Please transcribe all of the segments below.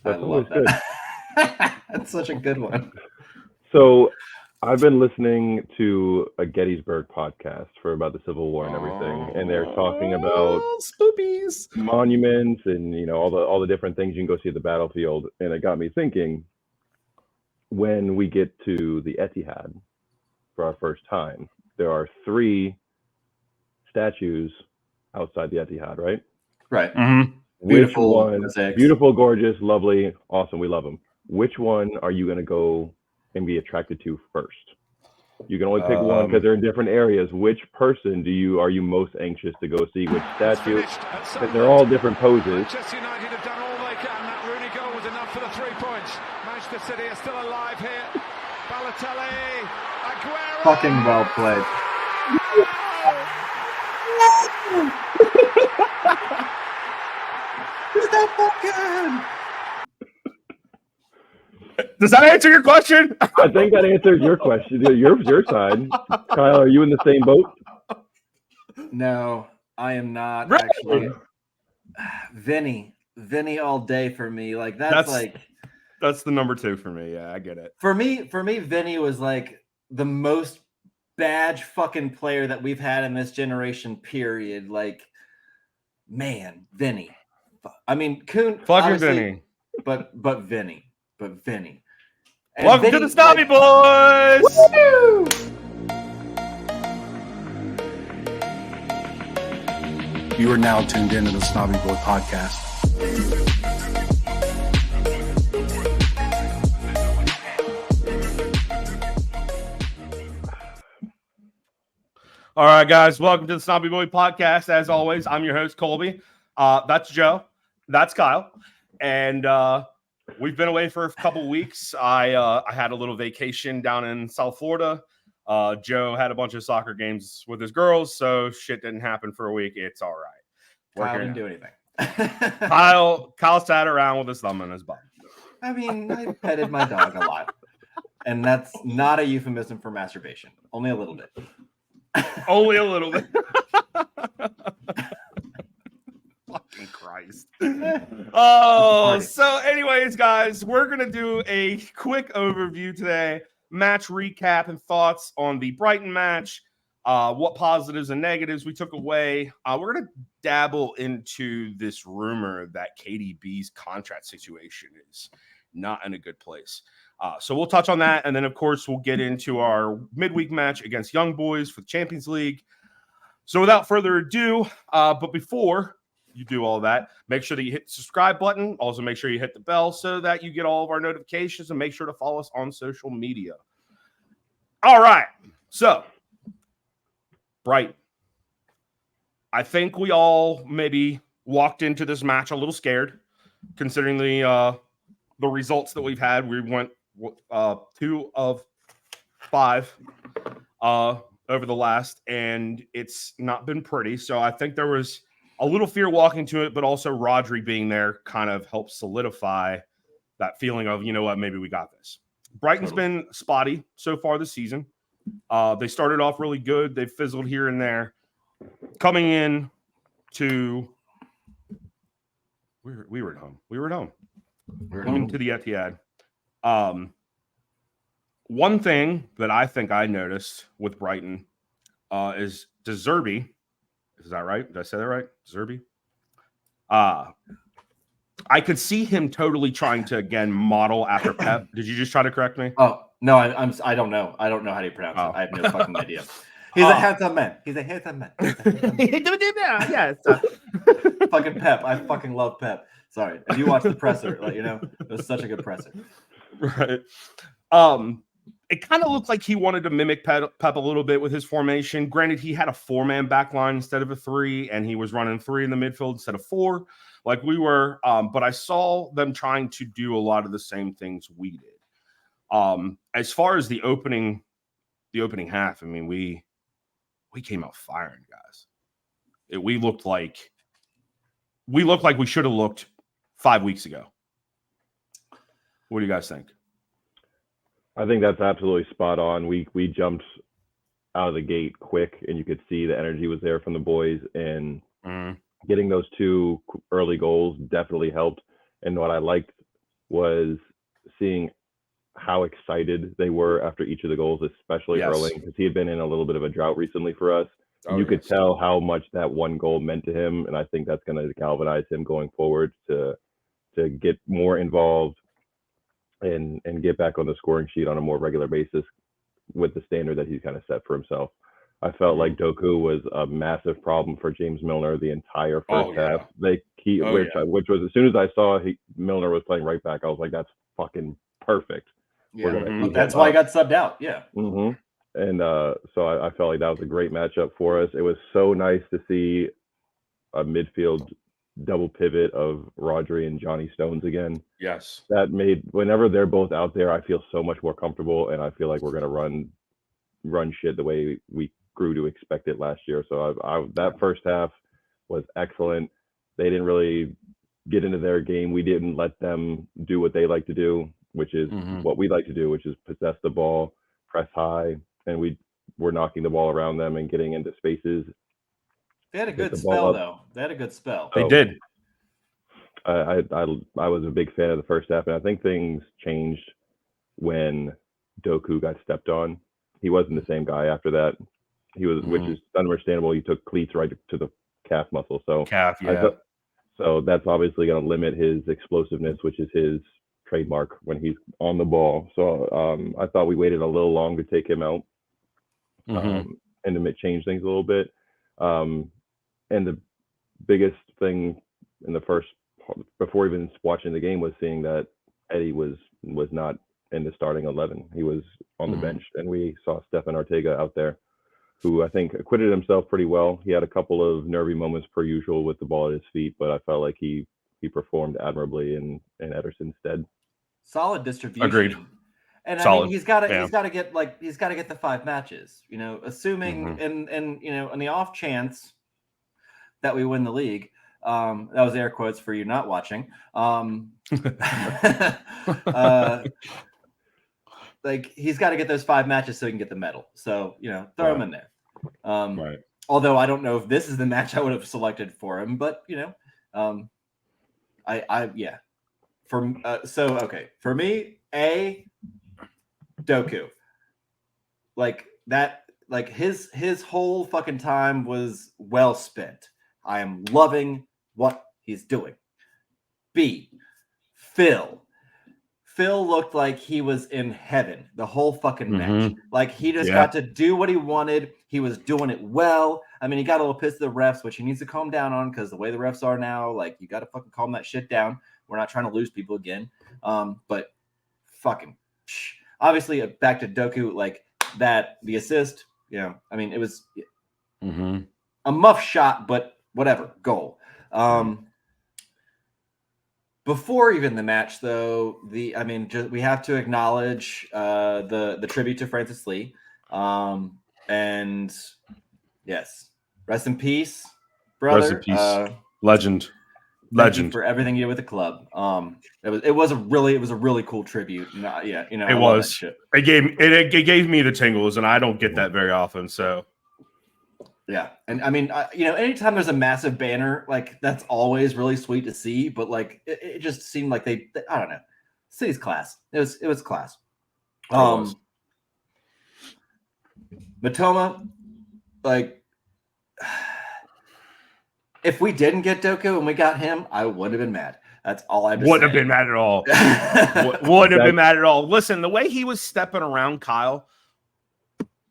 I love that. That's such a good one. So I've been listening to a Gettysburg podcast for about the Civil War and everything, and they're talking about spoopies, monuments, and all the different things you can go see at the battlefield. And it got me thinking: when we get to the Etihad for our first time, there are 3 statues outside the Etihad, right? Right. Mm-hmm. Beautiful Which one? mosaics. Beautiful, gorgeous, lovely, awesome. We love them. Which one are you going to go and be attracted to first? You can only pick one because they're in different areas. Which person are you most anxious to go see? Which statue? Because they're all different poses. Manchester United have done all they can. That Rooney goal was enough for the 3 points. Manchester City are still alive here. Balotelli, Aguero. Fucking well played. Is that fucking? Does that answer your question? I think that answers your question. Your side. Kyle, are you in the same boat? No, I am not Really? actually. Vinny all day for me. Like that's the number 2 for me. Yeah, I get it. for me, Vinny was like the most badge fucking player that we've had in this generation, period. Like, man, Vinny. I mean, Kuhn, Fucking Vinny. but Vinny. And Welcome to the Snobby Boys. Woo! You are now tuned into the Snobby Boy podcast. All right, guys. Welcome to the Snobby Boy podcast. As always, I'm your host, Colby. That's Joe. That's Kyle. And we've been away for a couple weeks. I had a little vacation down in South Florida. Joe had a bunch of soccer games with his girls, so shit didn't happen for a week. It's all right. Kyle didn't do anything. Kyle sat around with his thumb in his butt. I mean, I petted my dog a lot. And that's not a euphemism for masturbation. Only a little bit. Only a little bit. Fucking Christ. Oh, so anyways, guys, we're going to do a quick overview today. Match recap and thoughts on the Brighton match. What positives and negatives we took away. We're going to dabble into this rumor that KDB's contract situation is not in a good place. So we'll touch on that. And then, of course, we'll get into our midweek match against Young Boys for the Champions League. So without further ado, but before you do all that, make sure that you hit the subscribe button. Also, make sure you hit the bell so that you get all of our notifications, and make sure to follow us on social media. All right. So, Brighton. I think we all maybe walked into this match a little scared, considering the results that we've had. We went 2 of 5 over the last, and it's not been pretty. So I think there was a little fear walking to it, but also Rodri being there kind of helped solidify that feeling of, you know what, maybe we got this. Brighton's been spotty so far this season. They started off really good. They've fizzled here and there. Coming in to we were at home. We were at home. We're Coming to the Etihad. One thing that I think I noticed with Brighton is De Zerbi. Is that right? Did I say that right? Zerbi? I could see him totally trying to again model after Pep. Did you just try to correct me? Oh no, I don't know. I don't know how to pronounce it. I have no fucking idea. He's a handsome man. He's a handsome man. Yeah, Fucking Pep. I fucking love Pep. Sorry. If you watch the presser, like, it was such a good presser. Right. It kind of looked like he wanted to mimic Pep a little bit with his formation. Granted, he had a 4-man back line instead of a 3, and he was running 3 in the midfield instead of 4, like we were. But I saw them trying to do a lot of the same things we did. As far as the opening half, I mean, we came out firing, guys. We looked like we should have looked 5 weeks ago. What do you guys think? I think that's absolutely spot on. We jumped out of the gate quick, and you could see the energy was there from the boys, and getting those 2 early goals definitely helped. And what I liked was seeing how excited they were after each of the goals, especially Yes. Erling, because he had been in a little bit of a drought recently for us. Oh, You could yes. tell how much that one goal meant to him, and I think that's going to galvanize him going forward to get more involved and get back on the scoring sheet on a more regular basis with the standard that he's kind of set for himself. I felt like Doku was a massive problem for James Milner the entire first half. Which was, as soon as I saw Milner was playing right back, I was like, that's fucking perfect. Yeah, Mhm. that's why he got subbed out. Yeah. Mm-hmm. And so I felt like that was a great matchup for us. It was so nice to see a midfield double pivot of Rodri and Johnny Stones again. Yes. That made, whenever they're both out there, I feel so much more comfortable, and I feel like we're going to run shit the way we grew to expect it last year. So that first half was excellent. They didn't really get into their game. We didn't let them do what they like to do, which is what we like to do, which is possess the ball, press high, and we were knocking the ball around them and getting into spaces. They had a good spell, though. They had a good spell. They did. I was a big fan of the first half, and I think things changed when Doku got stepped on. He wasn't the same guy after that. He was, which is understandable. He took cleats right to the calf muscle. So so that's obviously going to limit his explosiveness, which is his trademark when he's on the ball. So I thought we waited a little long to take him out and to change things a little bit. And the biggest thing in the first, before even watching the game, was seeing that Eddie was not in the starting 11. He was on the bench, and we saw Stefan Ortega out there, who I think acquitted himself pretty well. He had a couple of nervy moments per usual with the ball at his feet, but I felt like he performed admirably in Ederson's stead. Solid distribution. Agreed. And Solid. I mean, he's got to get the 5 matches. You know, assuming and you know, on the off chance that we win the league. That was air quotes for you not watching. Like, he's got to get those 5 matches so he can get the medal. So, you know, throw him in there. Right. Although I don't know if this is the match I would have selected for him, but you know, for me, Doku, like that, like his whole fucking time was well spent. I am loving what he's doing. B, Phil looked like he was in heaven the whole fucking match. Like, he just got to do what he wanted. He was doing it well. I mean, he got a little pissed at the refs, which he needs to calm down on, because the way the refs are now, like, you got to fucking calm that shit down. We're not trying to lose people again. But fucking, obviously, back to Doku, like that, the assist, you know, I mean, it was a muff shot, but whatever, goal. Before even the match, though, we have to acknowledge the tribute to Francis Lee, and yes, rest in peace, brother. Rest in peace, legend. Thank you for everything you did with the club. It was a really cool tribute. It was. It gave me the tingles, and I don't get that very often. So. Yeah, and I mean, anytime there's a massive banner, like, that's always really sweet to see. But like, it just seemed like they I don't know, city's class. It was class. Matoma, like, if we didn't get Doku and we got him, I wouldn't have been mad. That's all I wouldn't have been mad at all. Wouldn't have been mad at all. Listen, the way he was stepping around Kyle,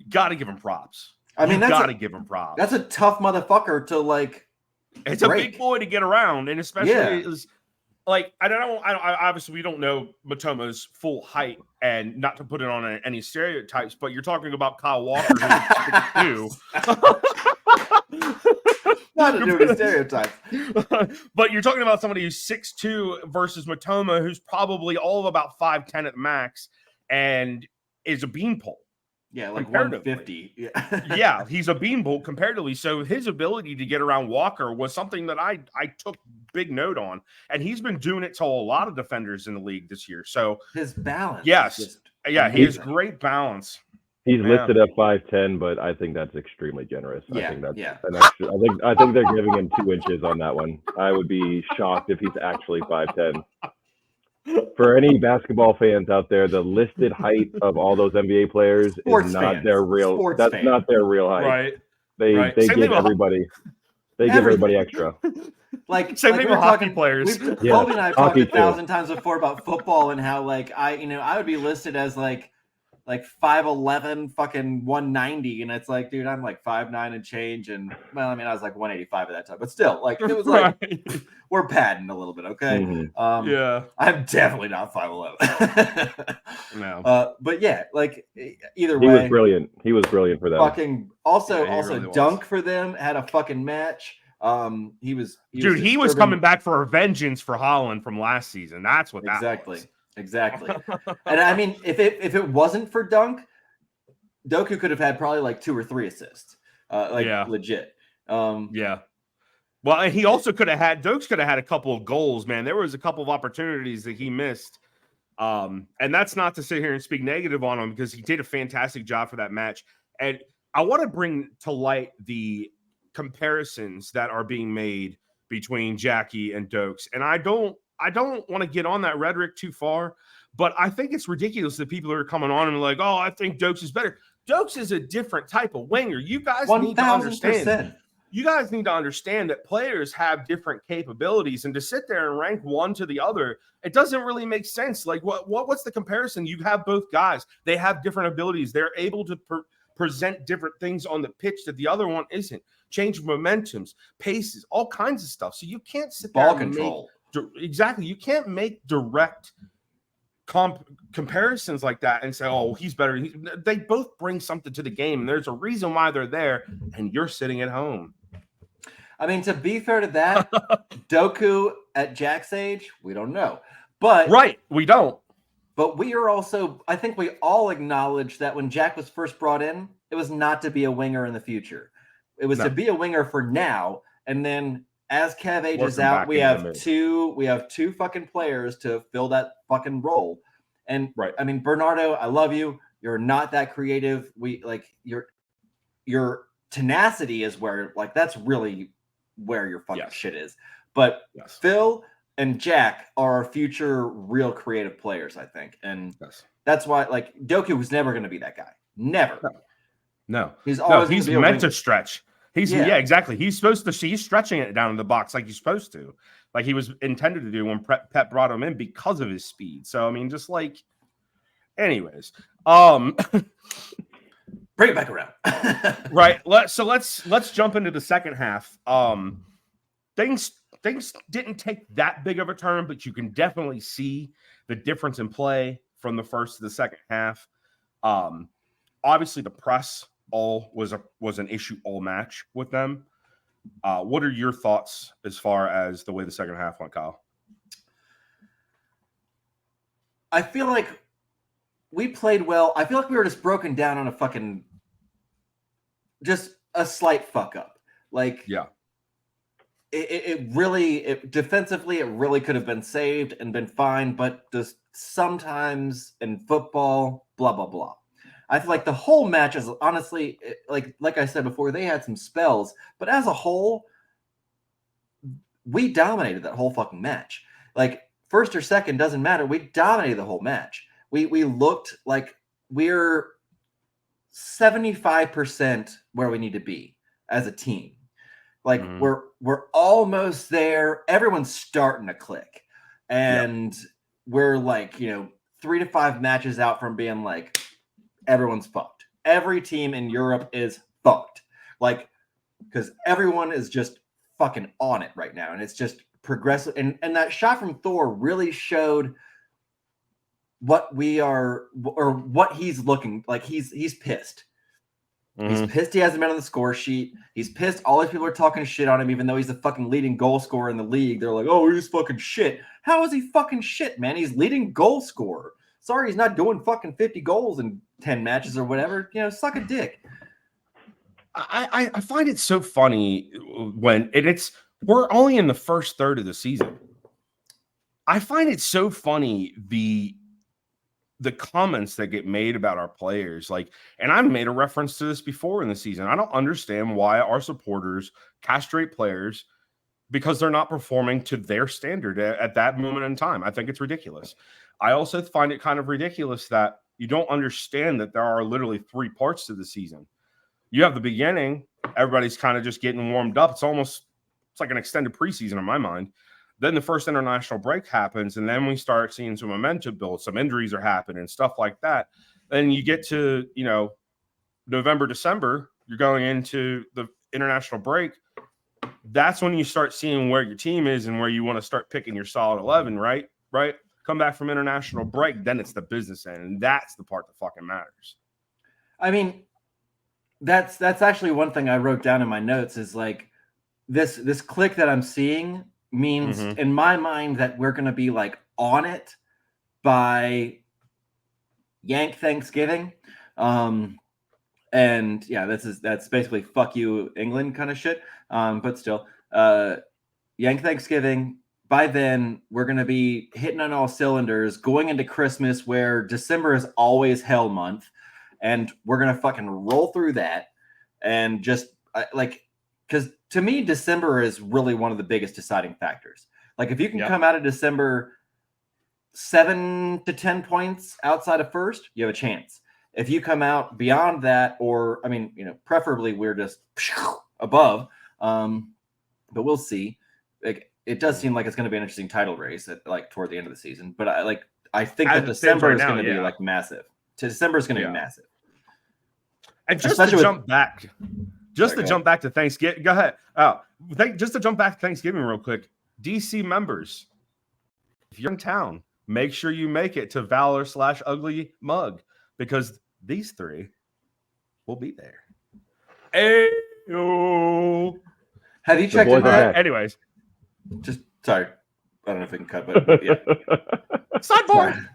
got to give him props. I mean, got to give him props. That's a tough motherfucker to, like. It's break. A big boy to get around, and especially it was like, I obviously we don't know Matoma's full height, and not to put it on any stereotypes, but you're talking about Kyle Walker, who's 6'2". Not to do any stereotypes, but you're talking about somebody who's 6'2" versus Matoma, who's probably all of about 5'10" at the max, and is a beanpole. Yeah, like 150. Yeah, he's a beanpole comparatively. So his ability to get around Walker was something that I took big note on, and he's been doing it to a lot of defenders in the league this year. So his balance, he has great balance. He's listed at 5'10", but I think that's extremely generous. Yeah, I think that's an extra. I think they're giving him 2 inches on that one. I would be shocked if he's actually 5'10". For any basketball fans out there, the listed height of all those NBA players Sports is not fans. their real. Sports That's fans. not their real height. Right. They Right. they Same give thing with everybody. They give everybody extra. Like Same like thing we're with hockey talking, players. Kobe Yeah, and I have talked hockey 1,000 times before about football and how like I would be listed as like 5'11", fucking 190, and it's like, dude, I'm like 5'9" and change, and well, I mean, I was like 185 at that time, but still, like it was like Right. we're padding a little bit, okay? Mhm. Yeah. I'm definitely not 5'11". No. But yeah, like either He way, was brilliant. He was brilliant for them. fucking also Yeah, he really was. Dunk for them had a fucking match. He was Dude, he was disturbing- coming back for a vengeance for Holland from last season. That's what that was. Exactly. And I mean, if it wasn't for Dunk, Doku could have had probably like 2 or 3 assists. Yeah. Legit. Yeah. Well, and he also could have had Dokes could have had a couple of goals, man. There was a couple of opportunities that he missed. And that's not to sit here and speak negative on him because he did a fantastic job for that match. And I want to bring to light the comparisons that are being made between Jackie and Dokes. And I don't want to get on that rhetoric too far, but I think it's ridiculous that people are coming on and like, oh, I think Dokes is better. Dokes is a different type of winger. You guys need to understand. 1000%. You guys need to understand that players have different capabilities, and to sit there and rank one to the other, it doesn't really make sense. Like, what's the comparison? You have both guys; they have different abilities. They're able to present different things on the pitch that the other one isn't. Change momentums, paces, all kinds of stuff. So you can't sit there Ball and control. exactly. You can't make direct comparisons like that and say, oh, he's better. They both bring something to the game. And there's a reason why they're there, and you're sitting at home. I mean, to be fair to that, Doku at Jack's age, we don't know. But Right. We don't. But we are also, I think we all acknowledge that when Jack was first brought in, it was not to be a winger in the future. It was to be a winger for now. And then as Kev ages Working out, back we into have the two fucking players to fill that fucking role. And Right. I mean, Bernardo, I love you. You're not that creative. Your tenacity is where, like, that's really where your fucking Yes. shit is. But Yes. Phil and Jack are our future real creative players, I think. And Yes. that's why, like, Doku was never going to be that guy. Never. No. He's No, always he's gonna be a meant to winger. stretch. He's Yeah. Exactly. He's stretching it down in the box like he's supposed to, like he was intended to do when Pep brought him in because of his speed. So I mean, just like, anyways, Bring it back around. right. Let's jump into the second half. Things didn't take that big of a turn, but you can definitely see the difference in play from the first to the second half. Obviously, the press was an issue all match with them. What are your thoughts as far as the way the second half went, Kyle? I feel like we played well. I feel like we were just broken down on just a slight fuck up. Like, Yeah. It really defensively, it really could have been saved and been fine, but just sometimes in football, blah, blah, blah. I feel like the whole match is honestly, like I said before, they had some spells, but as a whole, we dominated that whole fucking match. Like, first or second, doesn't matter. We dominated the whole match. We looked like we're 75% where we need to be as a team. Like, we're almost there. Everyone's starting to click. And we're like, 3 to 5 matches out from being like, everyone's fucked. Every team in Europe is fucked. Like, because everyone is just fucking on it right now. And it's just progressive. And that shot from Thor really showed what we are, or what he's looking like. He's pissed. He's pissed he hasn't been on the score sheet. He's pissed all these people are talking shit on him, even though he's the fucking leading goal scorer in the league. They're like, oh, he's fucking shit. How is he fucking shit, man? He's leading goal scorer. Sorry, he's not doing fucking 50 goals in 10 matches or whatever. Suck a dick. I find it so funny when we're only in the first third of the season. I find it so funny the comments that get made about our players, like, and I've made a reference to this before in the season. I don't understand why our supporters castrate players because they're not performing to their standard at that moment in time. I think it's ridiculous. I also find it kind of ridiculous that you don't understand that there are literally 3 parts to the season. You have the beginning, everybody's kind of just getting warmed up. It's like an extended preseason in my mind. Then the first international break happens, and then we start seeing some momentum build. Some injuries are happening, stuff like that. Then you get to, November, December, you're going into the international break. That's when you start seeing where your team is and where you want to start picking your solid 11, right? Right? Come back from international break, then it's the business end, and that's the part that fucking matters. I mean, that's actually one thing I wrote down in my notes is like this click that I'm seeing means in my mind that we're going to be like on it by Yank Thanksgiving. And yeah, that's basically fuck you England kind of shit. But still, Yank Thanksgiving. By then, we're going to be hitting on all cylinders, going into Christmas where December is always hell month. And we're going to fucking roll through that. And just because to me, December is really one of the biggest deciding factors. Like if you can come out of December 7 to 10 points outside of first, you have a chance. If you come out beyond that, or preferably we're just above, but we'll see. Like it does seem like it's going to be an interesting title race at toward the end of the season. But I think that December is going to be massive. December is going to be massive. And just to jump back to Thanksgiving, go ahead. Just to jump back to Thanksgiving real quick, DC members, if you're in town, make sure you make it to Valor/Ugly Mug because these 3 will be there. Ayo. Have you checked it out? Anyways. Just sorry. I don't know if we can cut, but yeah. Sidebar.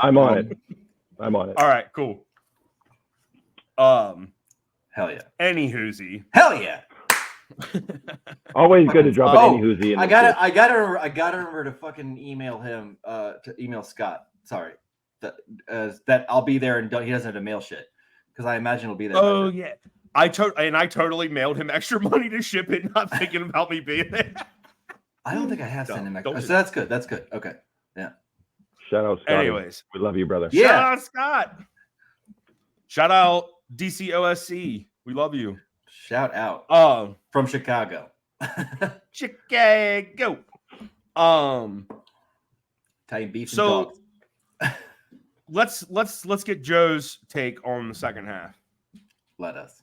I'm on it. All right, cool. Hell yeah. Any hoozy. Hell yeah. Always good to drop any whoozy. I gotta remember to fucking email him. To email Scott. Sorry, that I'll be there and he doesn't have to mail shit because I imagine he'll be there. Oh yeah, I totally mailed him extra money to ship it, not thinking about me being there. I don't think I have sent him extra. So that's good. That's good. Okay. Yeah. Shout out Scott. Anyways, we love you, brother. Yeah. Shout out Scott. Shout out DCOSC. We love you. Shout out. From Chicago. Chicago. Italian beef and dogs. let's get Joe's take on the second half. Let us.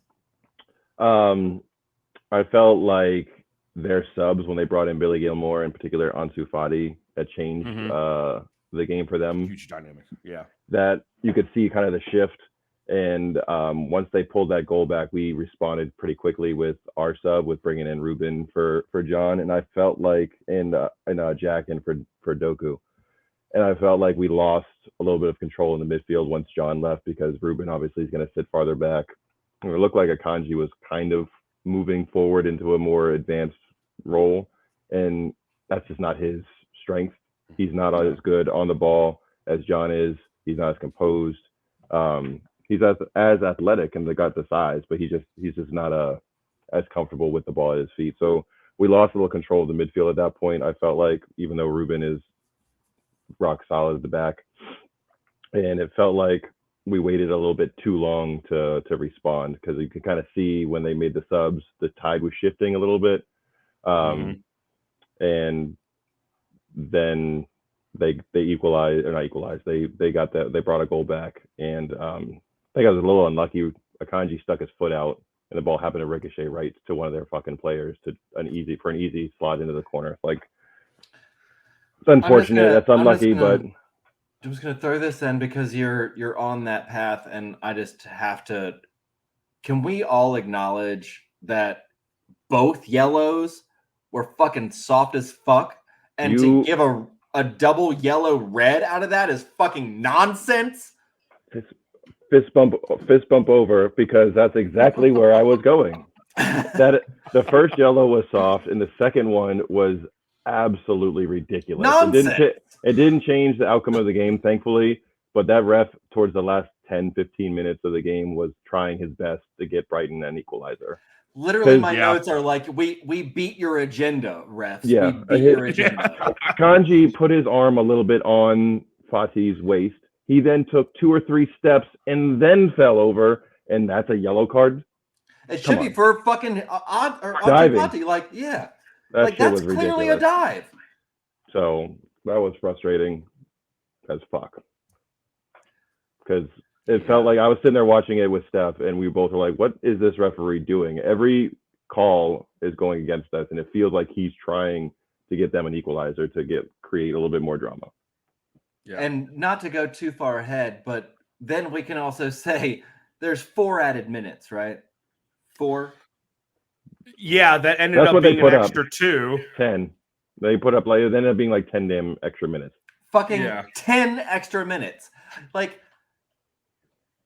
I felt like their subs when they brought in Billy Gilmore, in particular Ansu Fati, that changed the game for them. Huge dynamic. Yeah. That you could see kind of the shift. And once they pulled that goal back, we responded pretty quickly with our sub, with bringing in Ruben for John. And I felt like, and Jack and for Doku. And I felt like we lost a little bit of control in the midfield once John left because Ruben obviously is going to sit farther back. And it looked like Akanji was kind of moving forward into a more advanced role. And that's just not his strength. He's not as good on the ball as John is. He's not as composed. He's as athletic and got the size, but he's just not as comfortable with the ball at his feet. So we lost a little control of the midfield at that point. I felt like, even though Ruben is rock solid at the back, and it felt like we waited a little bit too long to respond, because you could kind of see when they made the subs, the tide was shifting a little bit, and then they equalized, or not equalized. They brought a goal back, and I think I was a little unlucky. Akanji stuck his foot out, and the ball happened to ricochet right to one of their fucking players for an easy slot into the corner. Like, it's unfortunate. That's unlucky, but I'm just gonna throw this in because you're on that path, and I just have to. Can we all acknowledge that both yellows were fucking soft as fuck, and to give a double yellow red out of that is fucking nonsense? Fist bump over, because that's exactly where I was going. That the first yellow was soft, and the second one was absolutely ridiculous. Nonsense. It didn't change the outcome of the game, thankfully, but that ref towards the last 10-15 minutes of the game was trying his best to get Brighton an equalizer. Literally, my Yeah. notes are like, we beat your agenda, refs. Yeah. We beat your agenda. Kanji put his arm a little bit on Fati's waist. He then took 2 or 3 steps and then fell over, and that's a yellow card. It should be on. for fucking odd or Diving. Fati. Like, yeah. That Like, shit that's was clearly ridiculous. a dive. So that was frustrating as fuck. Because it felt like I was sitting there watching it with Steph, and we both were like, what is this referee doing? Every call is going against us, and it feels like he's trying to get them an equalizer to create a little bit more drama. Yeah. And not to go too far ahead, but then we can also say there's 4 added minutes, right? 4. Yeah, that ended That's up what they being an put up. extra 2. 10. They put up, like, it ended up being like 10 damn extra minutes. Fucking Yeah. 10 extra minutes. Like,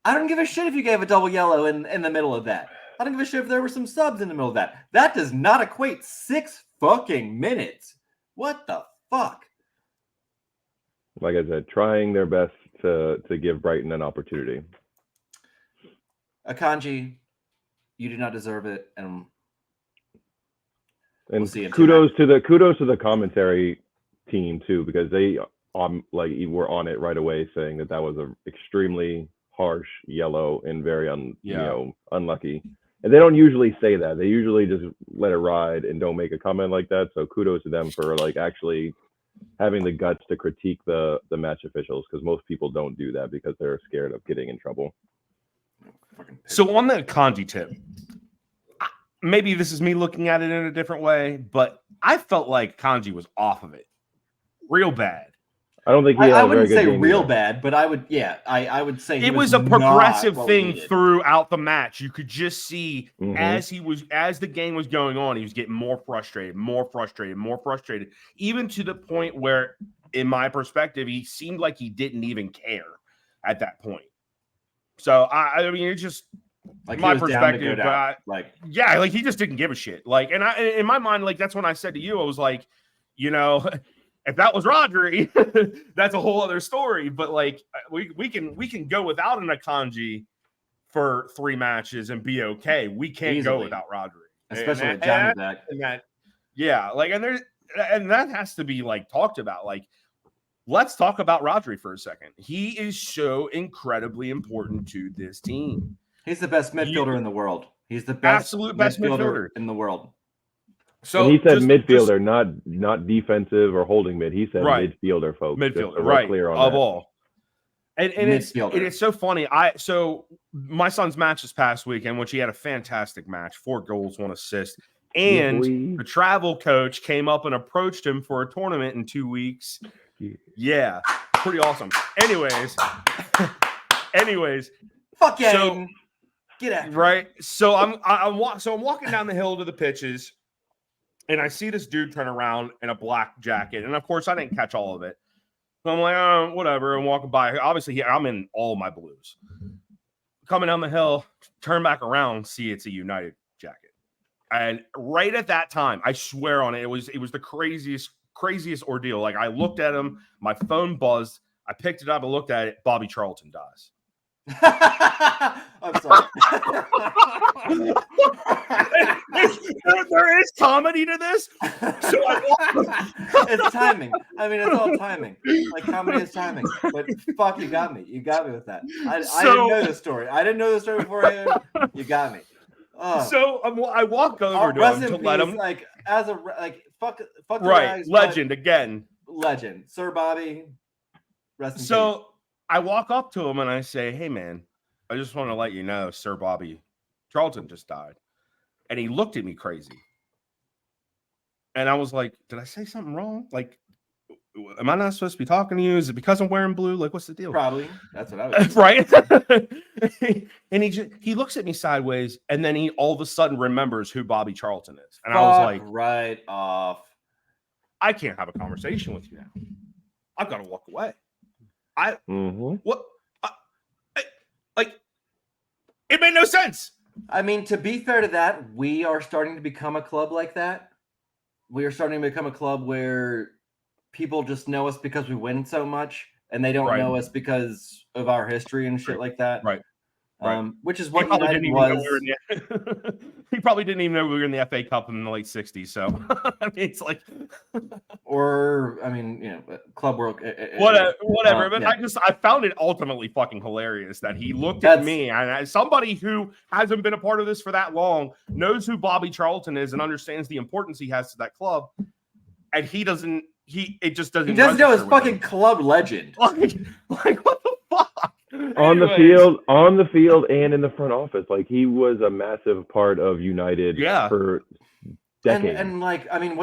I don't give a shit if you gave a double yellow in the middle of that. I don't give a shit if there were some subs in the middle of that. That does not equate 6 fucking minutes. What the fuck? Like I said, trying their best to give Brighton an opportunity. Akanji, you do not deserve it, and And We'll see in kudos to the commentary team too, because they were on it right away, saying that was an extremely harsh yellow and very unlucky. And they don't usually say that. They usually just let it ride and don't make a comment like that. So kudos to them for like actually having the guts to critique the match officials, because most people don't do that because they're scared of getting in trouble. So on the Kanji tip, maybe this is me looking at it in a different way, but I felt like Kanji was off of it real bad. I don't think he had I a very wouldn't good say game real either. bad, but I would, I would say It was a progressive not what we thing needed. throughout the match. You could just see Mhm. as the game was going on, he was getting more frustrated, even to the point where, in my perspective, he seemed like he didn't even care at that point. So I mean, it's just Like, my he was down to perspective, go down. Like, yeah, like he just didn't give a shit. Like, and in my mind, like that's when I said to you, I was like, you know, if that was Rodri, that's a whole other story. But like, we can go without an Akanji for 3 matches and be okay. We can't go Easily. without Rodri, especially with Johnny back. yeah, like, and that has to be like talked about. Like, let's talk about Rodri for a second. He is so incredibly important to this team. He's the best midfielder in the world. He's the best Absolute best midfielder in the world. So and he said just- midfielder, not defensive or holding mid. He said Right. midfielder, folks. Just midfielder, so we're right? clear on Of that. all, and Midfielder. it's so funny. So my son's match this past weekend, which he had a fantastic match, 4 goals, 1 assist, and boy. the travel coach came up and approached him for a tournament in 2 weeks. Yeah, pretty awesome. Anyways, Fuck yeah, So- Aiden. Get out. right? So I'm walking down the hill to the pitches, and I see this dude turn around in a black jacket, and of course I didn't catch all of it. So I'm like, oh, whatever, and walking by. Obviously, I'm in all my blues. Coming down the hill, turn back around, see it's a United jacket, and right at that time, I swear on it, it was the craziest ordeal. Like, I looked at him, my phone buzzed, I picked it up, I looked at it. Bobby Charlton dies. I'm sorry. there is comedy to this. So It's timing. I mean, it's all timing. Like, comedy is timing. But fuck, you got me. You got me with that. I didn't know the story. I didn't know the story beforehand. You got me. Oh. So I walk over to Rest him in to peace, let him. like, as a like fuck the Right, guys, but legend again. legend, Sir Bobby. Rest in peace. So I walk up to him and I say, "Hey, man, I just want to let you know, Sir Bobby Charlton just died." And he looked at me crazy. And I was like, "Did I say something wrong? Like, am I not supposed to be talking to you? Is it because I'm wearing blue? Like, what's the deal?" Probably. That's what I would do. Right? And he looks at me sideways, and then he all of a sudden remembers who Bobby Charlton is. And I was like, right off. I can't have a conversation with you now. I've got to walk away. Mhm. What? Like, it made no sense. I mean, to be fair to that, we are starting to become a club like that. We are starting to become a club where people just know us because we win so much, and they don't Right. know us because of our history and shit like that. Right. Right. which is He what probably United didn't even know was. we were in the, he probably didn't even know we were in the FA Cup in the late 60s. So I mean, it's like Or I mean, Club World. whatever. But Yeah. I found it ultimately fucking hilarious that he looked at That's- me, and as somebody who hasn't been a part of this for that long, knows who Bobby Charlton is and understands the importance he has to that club, and he doesn't. It just doesn't. He doesn't know his register with fucking him. club legend. Like what the fuck? on the Anyways, field, and in the front office. Like, he was a massive part of United Yeah. for decades. And like, I mean,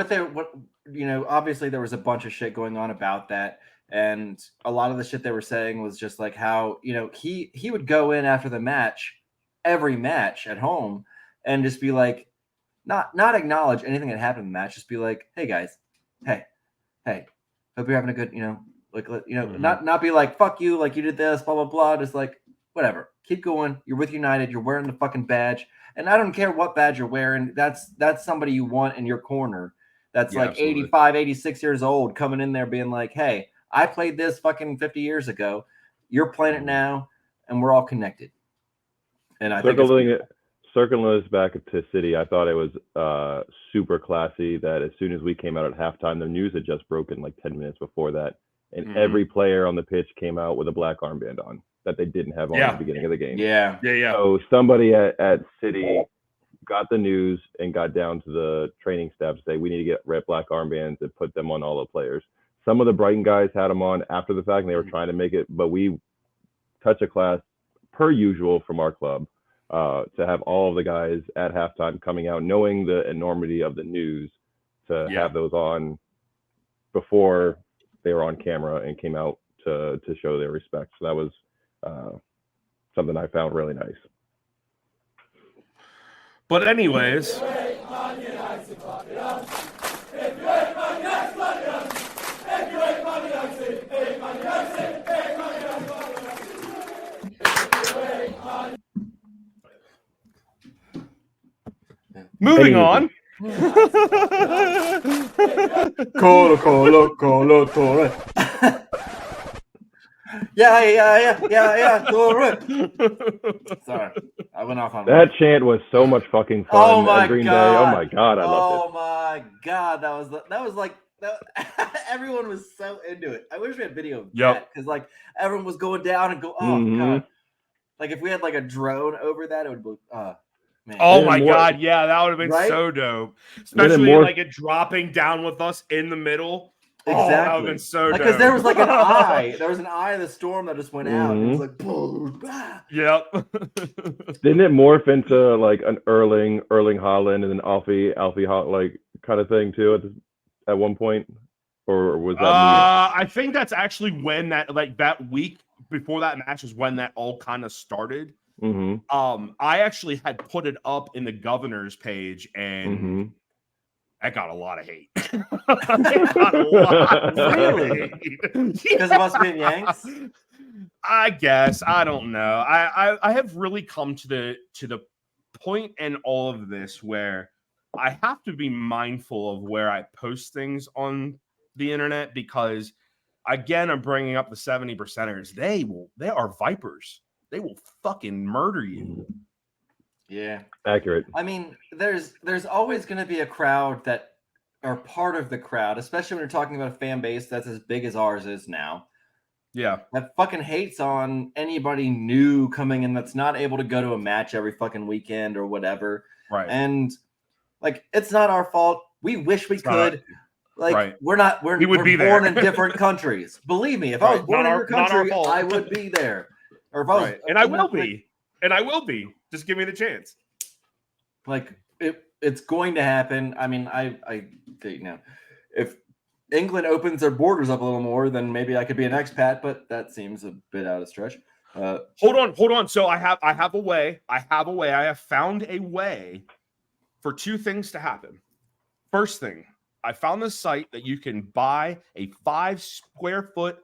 obviously there was a bunch of shit going on about that. And a lot of the shit they were saying was just like how, he would go in after the match, every match at home, and just be like, not acknowledge anything that happened in the match. Just be like, hey guys, hey, hope you're having a good, not be like, fuck you, like you did this, blah, blah, blah. Just like, whatever. Keep going. You're with United. You're wearing the fucking badge. And I don't care what badge you're wearing. That's somebody you want in your corner. That's like absolutely. 85, 86 years old coming in there being like, hey, I played this fucking 50 years ago. You're playing it now, and we're all connected. And I think circling this back to City, I thought it was super classy that as soon as we came out at halftime, the news had just broken like 10 minutes before that, and every player on the pitch came out with a black armband on that they didn't have on at the beginning of the game. Yeah. So somebody at City got the news and got down to the training staff to say, we need to get red black armbands and put them on all the players. Some of the Brighton guys had them on after the fact, and they were trying to make it, but we touch a class per usual from our club to have all of the guys at halftime coming out, knowing the enormity of the news, to have those on before they were on camera and came out to show their respect. So that was something I found really nice. But anyways, moving on. Colo, Torre. Yeah, Torre. Sorry, I went off on that chant was so much fucking fun. Oh my Green God. Day. Oh my God, I loved it. Oh my God, that was like everyone was so into it. I wish we had video of that, because like everyone was going down and go, oh God. Like if we had like a drone over that, it would be man. Oh my God, yeah, that would have been so dope. Especially like it dropping down with us in the middle. Exactly. Oh, that would have been so dope. Because there was like an eye. There was an eye of the storm that just went out. It was like boom. Yep. Didn't it morph into like an Erling Haaland and an Alfie Haaland like kind of thing too at one point? Or was that I think that's actually when that week before that match is when that all kind of started. I actually had put it up in the governor's page, and I got a lot of hate. Really? Because of us being Yanks? I guess. I don't know. I have really come to the point in all of this where I have to be mindful of where I post things on the internet, because again, I'm bringing up the 70%ers. They are vipers. They will fucking murder you. Yeah. Accurate. I mean, there's always going to be a crowd that are part of the crowd, especially when you're talking about a fan base that's as big as ours is now. Yeah. That fucking hates on anybody new coming in that's not able to go to a match every fucking weekend or whatever. Right. And like, it's not our fault. We wish we could. Like, we're born in different countries. Believe me, if I was born in your country, I would be there. Or if I was, and I will be. And I will be. Just give me the chance. Like, it's going to happen. I mean, I if England opens their borders up a little more, then maybe I could be an expat, but that seems a bit out of stretch. Hold on. So I have a way. I have found a way for two things to happen. First thing, I found this site that you can buy a 5 square foot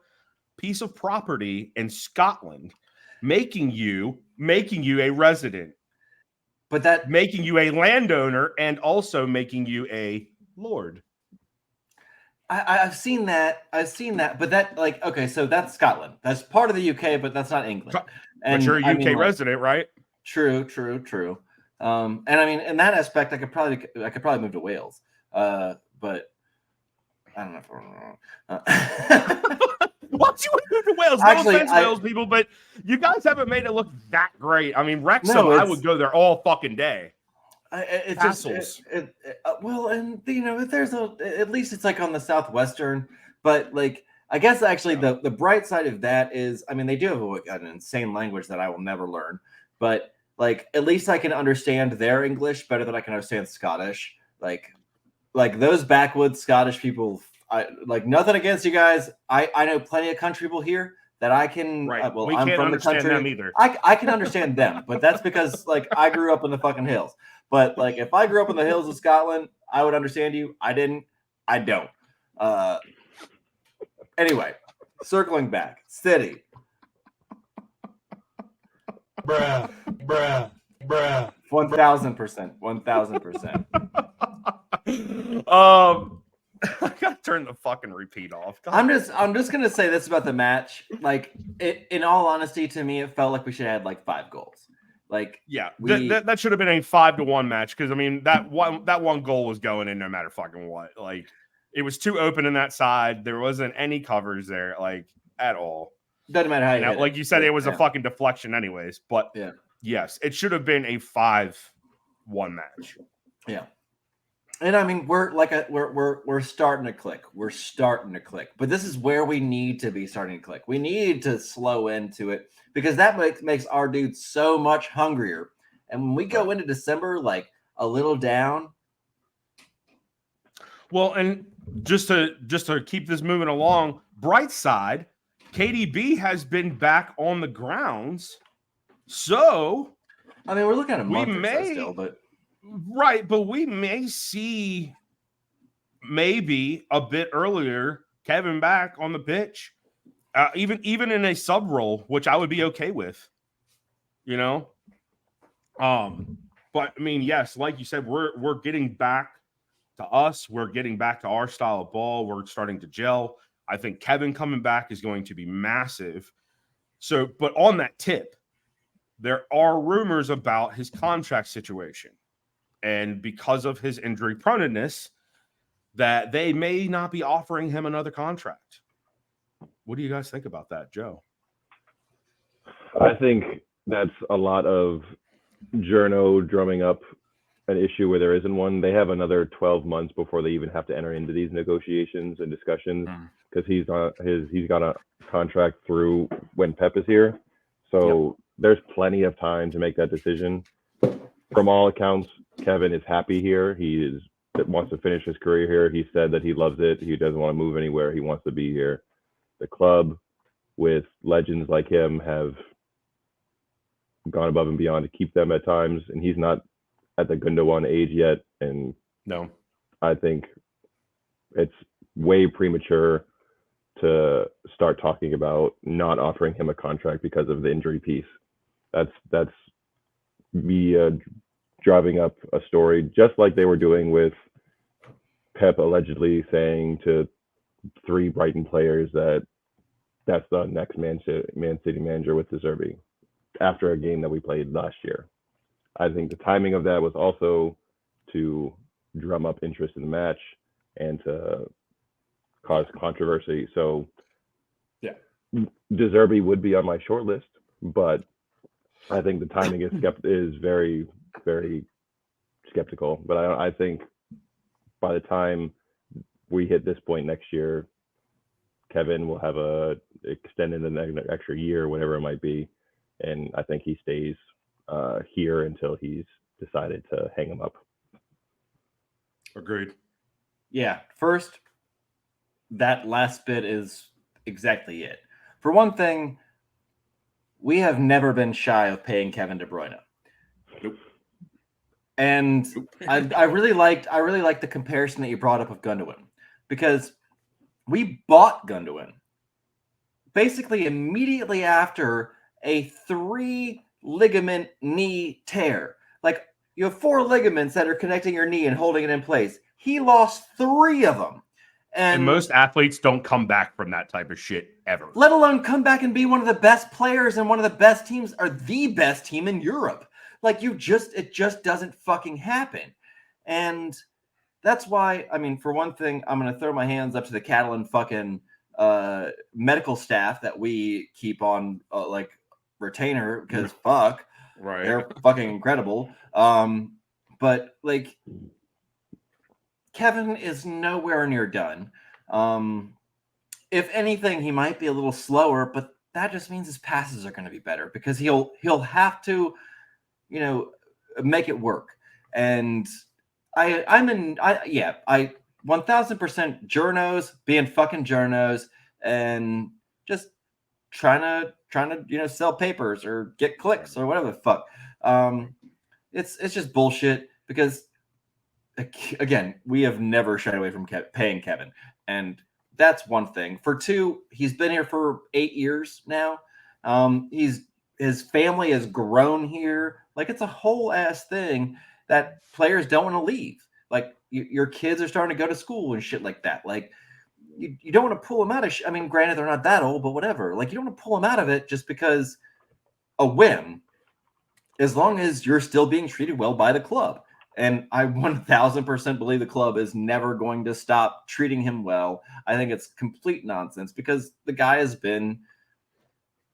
piece of property in Scotland, making you a resident, but that making you a landowner, and also making you a lord. I've seen that, but that, like, okay, so that's Scotland. That's part of the UK, but that's not England. But you're a I UK mean, like, resident, right? True. And I mean, in that aspect, I could probably move to Wales. But I don't know if Why don't you move to Wales? Actually, No offense, Wales people, but you guys haven't made it look that great. I mean, Wrexham, No, I it's- would go there all fucking day. it's just Castles. well, and you know, if there's at least it's like on the southwestern, but like I guess actually the bright side of that is, I mean, they do have an insane language that I will never learn, but like at least I can understand their English better than I can understand Scottish. Like those backwoods Scottish people, I like nothing against you guys. I know plenty of country people here that I can. Right. Well, we I'm can't from the understand country. them either. I can understand them, but that's because like I grew up in the fucking hills. But like if I grew up in the hills of Scotland, I would understand you. I didn't. I don't. Anyway, circling back, City. Bruh. 1,000%. 1,000%. I gotta turn the fucking repeat off. God. I'm just gonna say this about the match. Like, in all honesty, to me, it felt like we should have had like 5 goals. Like, Yeah, we- that should have been a 5-1 match because I mean that one goal was going in no matter fucking what. Like it was too open in that side. There wasn't any covers there, like at all. doesn't matter how you Now, hit like you said, it was a Yeah. fucking deflection, anyways. But Yeah. yes, it should have been a 5-1 match. Yeah. And I mean, we're starting to click. We're starting to click. But this is where we need to be starting to click. We need to slow into it because that makes our dude so much hungrier. And when we go into December like a little down, Well, and just to keep this moving along, bright side, KDB has been back on the grounds. So, I mean, we're looking at a We month or so may- still, but right, but we may see maybe a bit earlier Kevin back on the pitch, even in a sub role, which I would be okay with, you know. But I mean, yes, like you said, we're getting back to us. We're getting back to our style of ball. We're starting to gel. I think Kevin coming back is going to be massive. So, but on that tip, there are rumors about his contract situation. And because of his injury proneness, that they may not be offering him another contract. What do you guys think about that, Joe? I think that's a lot of journo drumming up an issue where there isn't one. They have another 12 months before they even have to enter into these negotiations and discussions because he's got a contract through when Pep is here. So there's plenty of time to make that decision. From all accounts, Kevin is happy here. He wants to finish his career here. He said that he loves it. He doesn't want to move anywhere. He wants to be here. The club with legends like him have gone above and beyond to keep them at times, and he's not at the Gundogan age yet. And No. I think it's way premature to start talking about not offering him a contract because of the injury piece. That's me driving up a story just like they were doing with Pep allegedly saying to 3 Brighton players that that's the next Man City manager with De Zerbi after a game that we played last year. I think the timing of that was also to drum up interest in the match and to cause controversy. So Yeah. De Zerbi would be on my short list, but I think the timing is very, very skeptical. But I think by the time we hit this point next year, Kevin will have extended an extra year, whatever it might be, and I think he stays here until he's decided to hang him up. Agreed. yeah, first, that last bit is exactly it. For one thing, we have never been shy of paying Kevin De Bruyne. Nope. And I really liked the comparison that you brought up of Gundogan, because we bought Gundogan basically immediately after a 3-ligament knee tear. Like, you have 4 ligaments that are connecting your knee and holding it in place. He lost 3 of them. And most athletes don't come back from that type of shit ever. Let alone come back and be one of the best players and one of the best teams, or the best team in Europe. Like it just doesn't fucking happen. And that's why, I mean, for one thing, I'm going to throw my hands up to the Catalan fucking medical staff that we keep on like retainer, because fuck, Right. they're fucking incredible. But like Kevin is nowhere near done. If anything, he might be a little slower, but that just means his passes are going to be better because he'll have to, you know, make it work. And I 1000% journos being fucking journos and just trying to you know, sell papers or get clicks or whatever the fuck. It's just bullshit because again, we have never shied away from paying Kevin, and that's one thing. For two, he's been here for 8 years now. His family has grown here. Like, it's a whole ass thing that players don't want to leave. Like, your kids are starting to go to school and shit like that. Like, you don't want to pull them out of I mean, granted, they're not that old, but whatever. Like, you don't want to pull them out of it just because a whim, as long as you're still being treated well by the club. And I 1000% believe the club is never going to stop treating him well. I think it's complete nonsense because the guy has been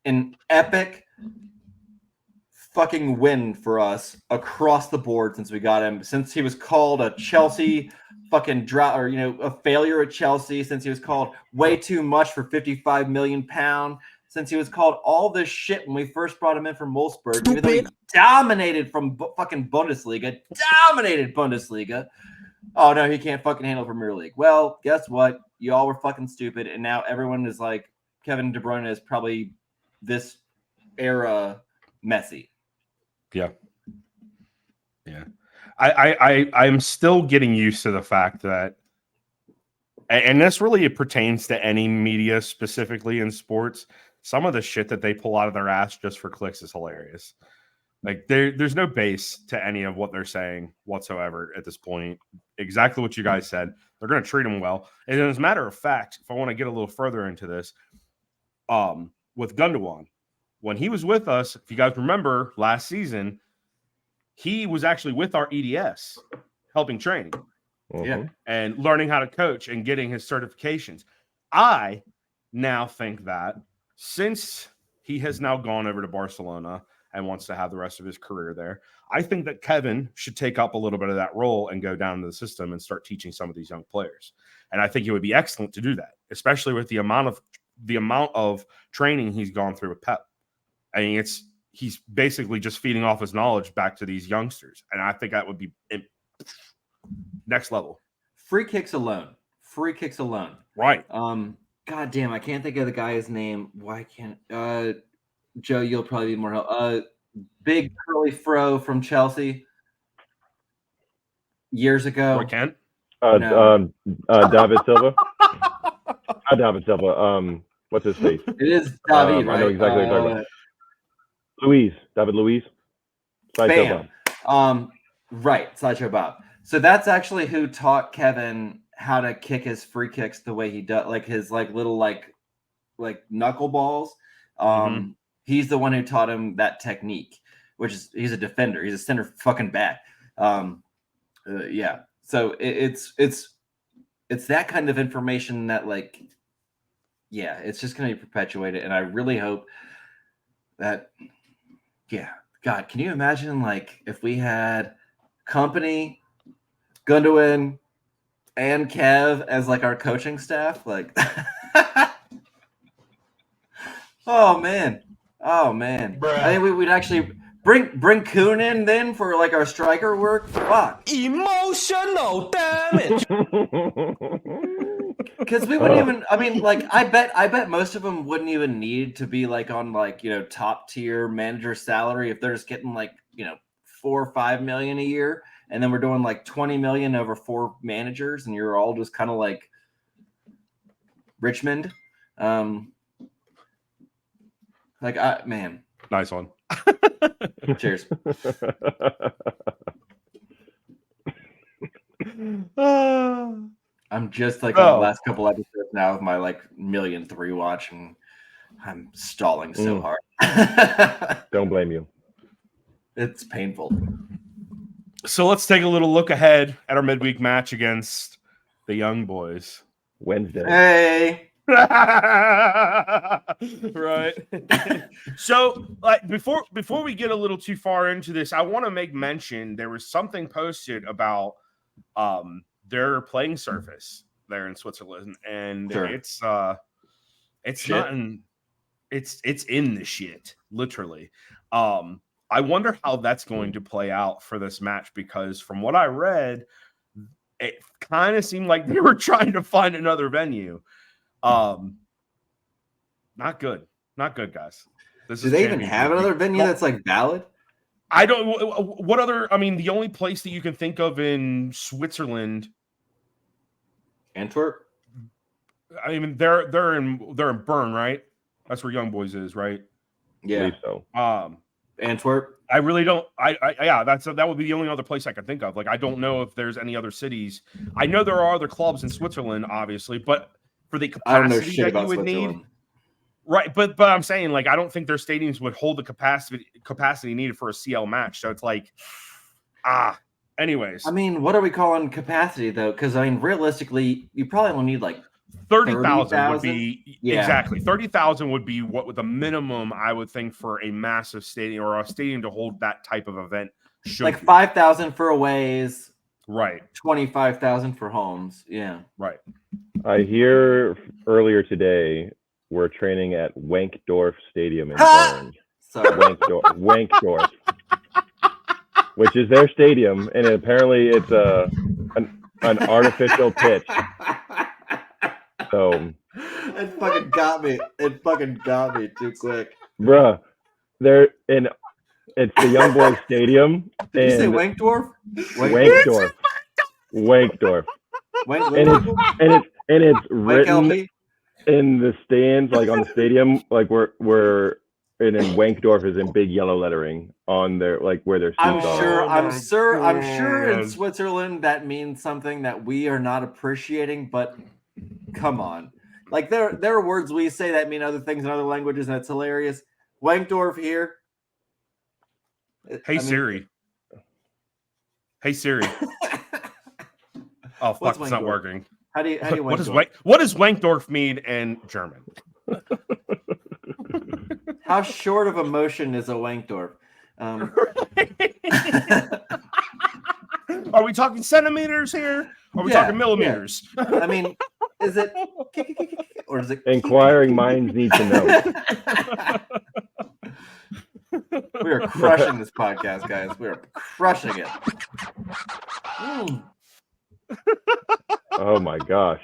an epic fucking win for us across the board since we got him. Since he was called a Chelsea fucking drop, or, you know, a failure at Chelsea. Since he was called way too much for £55 million. Since he was called all this shit when we first brought him in from Wolfsburg, even though he dominated from fucking Bundesliga, Oh no, he can't fucking handle Premier League. Well, guess what? You all were fucking stupid, and now everyone is like, Kevin De Bruyne is probably this era Messi. Yeah. I'm still getting used to the fact that, and this really pertains to any media, specifically in sports. Some of the shit that they pull out of their ass just for clicks is hilarious. Like, there's no base to any of what they're saying whatsoever at this point. Exactly what you guys said. They're going to treat him well. And as a matter of fact, if I want to get a little further into this, with Gundogan, when he was with us, if you guys remember last season, he was actually with our EDS, helping training. Yeah. And learning how to coach and getting his certifications. I now think that since he has now gone over to Barcelona and wants to have the rest of his career there, I think that Kevin should take up a little bit of that role and go down to the system and start teaching some of these young players. And I think it would be excellent to do that, especially with the amount of training he's gone through with Pep. I mean, he's basically just feeding off his knowledge back to these youngsters. And I think that would be next level. Free kicks alone. Right. God damn, I can't think of the guy's name. Why can't Joe, you'll probably be more help. Big curly fro from Chelsea years ago. Roy Kent? No. David Silva. Not David Silva. What's his face? It is David, right? I know exactly what you're talking about. David Luiz. Bam. Right, Sideshow Bob. So that's actually who taught Kevin how to kick his free kicks the way he does, like his little knuckleballs. He's the one who taught him that technique, which is, he's a defender. He's a center fucking back. Yeah. So it's that kind of information that, like, yeah, it's just going to be perpetuated. And I really hope that, yeah, God, can you imagine, like, if we had Company, Gundogan, and Kev as, like, our coaching staff? Like, oh man. Bruh. I think we'd actually bring Kuhn in then for, like, our striker work. Fuck. Emotional damage. Because we wouldn't even, I mean, like, I bet most of them wouldn't even need to be, like, on, like, you know, top tier manager salary if they're just getting, like, you know, 4 or 5 million a year, and then we're doing like 20 million over 4 managers, and you're all just kind of like Richmond. Man, Nice one. cheers. I'm just like on the last couple episodes now of my like millionth rewatch, and I'm stalling so hard. Don't blame you. It's painful. So let's take a little look ahead at our midweek match against the Young Boys. Wednesday. Hey. Right. So before we get a little too far into this, I want to make mention there was something posted about their playing surface there in Switzerland, and Sure. it's Shit. not in it's in the shit, literally. I wonder how that's going to play out for this match, because from what I read, it kind of seemed like they were trying to find another venue. Not good, guys. Do they even have another venue that's like valid? I don't. What other? I mean, the only place that you can think of in Switzerland, Antwerp. I mean, they're in Bern, right? That's where Young Boys is, right? Yeah. I believe so. Antwerp. I really don't. Yeah, that would be the only other place I could think of. Like, I don't know if there's any other cities. I know there are other clubs in Switzerland, obviously, but for the I don't know capacity shit that you about would Switzerland. need, right? But I'm saying, like, I don't think their stadiums would hold the capacity needed for a CL match. So it's like, anyways. I mean, what are we calling capacity though? Because I mean, realistically, you probably only need like 30,000 would be Yeah. exactly 30,000 would be what the minimum I would think for a massive stadium, or a stadium to hold that type of event should like be. 5,000 for aways, Right, 25,000 for homes. Yeah. right. I hear earlier today we're training at Wankdorf Stadium in Ha! Bern. So Wankdorf, which is their stadium, and apparently it's an artificial pitch. So, it fucking got me. It fucking got me too quick. bruh, it's the Young Boys Stadium. Did you say and Wankdorf? Wankdorf. Wankdorf. And it's written LP? in the stands, like on the stadium, like and then Wankdorf is in big yellow lettering on their, like, where their seats I'm are. sure. I'm my sure in God. Switzerland that means something that we are not appreciating. But come on, like there are words we say that mean other things in other languages, and it's hilarious. Wankdorf here. Hey Siri. Hey Siri. Oh fuck, What's it's not Wankdorf? working. How do you What does Wankdorf? what does Wankdorf mean in German? How short of a motion is a Wankdorf? Are we talking centimeters here? Are we Yeah, talking millimeters? I mean, is it or is it Inquiring minds need to know. We are crushing this podcast, guys. We are crushing it. Oh my gosh.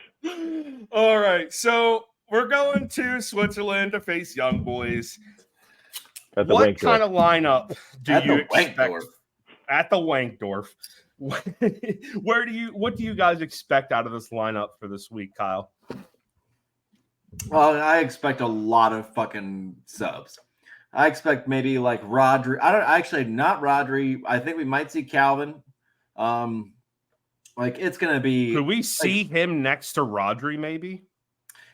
All right, so we're going to Switzerland to face Young Boys. At the What Wankdorf. kind of lineup do At you the expect Wankdorf. at the Wankdorf? What do you guys expect out of this lineup for this week, Kyle? Well, I expect a lot of fucking subs. I expect maybe like Rodri. Not Rodri. I think we might see Calvin. Like it's gonna be. Could we see him next to Rodri, maybe,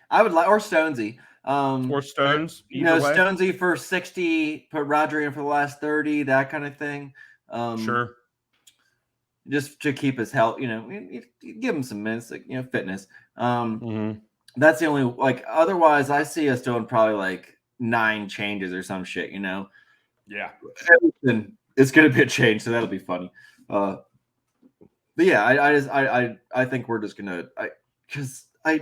I would like or Stonesy. or Stones? You know, either way? Stonesy for 60, put Rodri in for the last 30, that kind of thing. Sure. Just to keep his health, you give him some minutes, like fitness. Mhm. That's the only like. Otherwise, I see us doing probably like 9 changes or some shit. Yeah. And it's gonna be a change, so that'll be funny. But yeah, I think we're just gonna because I